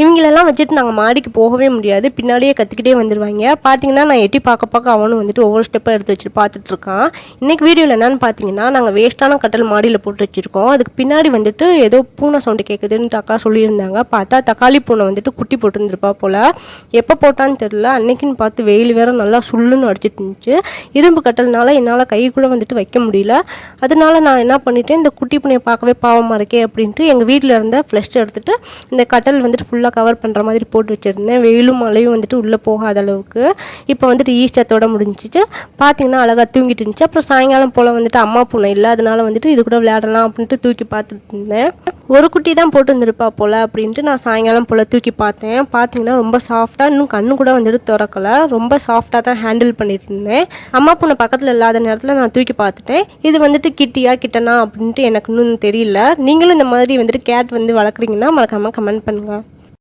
இவங்களெல்லாம் வச்சுட்டு நாங்கள் மாடிக்கு போகவே முடியாது, பின்னாடியே கத்திக்கிட்டே வந்துடுவாங்க. பார்த்தீங்கன்னா நான் எட்டி பார்க்க அவனும் வந்துட்டு ஒவ்வொரு ஸ்டெப்பாக எடுத்து வச்சு பார்த்துட்ருக்கான். இன்றைக்கி வீடியோவில் என்னென்னு பார்த்தீங்கன்னா, நாங்கள் வேஸ்ட்டான கட்டல் மாடியில் போட்டு வச்சுருக்கோம். அதுக்கு பின்னாடி வந்துட்டு ஏதோ பூனை சவுண்டு கேட்குதுன்ட்டு அக்கா சொல்லியிருந்தாங்க. பார்த்தா தக்காளி பூனை வந்துட்டு குட்டி போட்டுருந்துருப்பா போல். எப்போ போட்டான்னு தெரில. அன்னைக்குன்னு பார்த்து வெயில் வேறு நல்லா சுள்ளுன்னு அடிச்சிட்டு இருந்துச்சு. இரும்பு கட்டல்னால என்னால் கை கூட வந்துட்டு வைக்க முடியல. அதனால நான் என்ன பண்ணிட்டேன், இந்த குட்டி பூனையை பார்க்கவே பாவமாக இருக்கே அப்படின்ட்டு எங்கள் வீட்டில் இருந்த ஃப்ளஷ் எடுத்துகிட்டு இந்த கட்டல் வந்துட்டு ஃபுல்லாக கவர் பண்ணுற மாதிரி போட்டு வச்சுருந்தேன். வெயிலும் மழையும் வந்துட்டு உள்ளே போகாத அளவுக்கு. இப்போ வந்துட்டு ஈஸ்டத்தோட முடிஞ்சிட்டு பார்த்தீங்கன்னா அழகாக தூங்கிட்டு இருந்துச்சு. அப்புறம் சாயங்காலம் போல் வந்துட்டு அம்மா பூனை இல்லை, அதனால வந்துட்டு இது கூட விளையாடலாம் அப்படின்ட்டு தூக்கி பார்த்துட்டு இருந்தேன். ஒரு குட்டி தான் போட்டு வந்துருப்பா போல் அப்படின்ட்டு நான் சாயங்காலம் போல் தூக்கி பார்த்தேன். பார்த்தீங்கன்னா ரொம்ப சாஃப்டாக, இன்னும் கண்ணு கூட வந்துட்டு திறக்கலை, ரொம்ப சாஃப்டாக தான் ஹேண்டில் பண்ணிட்டு இருந்தேன். அம்மா பூனை பக்கத்தில் இல்லாத நேரத்தில் நான் தூக்கி பார்த்துட்டேன். இது வந்துட்டு கிட்டனா அப்படின்ட்டு எனக்கு இன்னும் தெரியல. நீங்களும் இந்த மாதிரி வந்துட்டு கேட் வந்து வளர்க்குறீங்கன்னா மறக்காமல் கமெண்ட் பண்ணுங்கள்.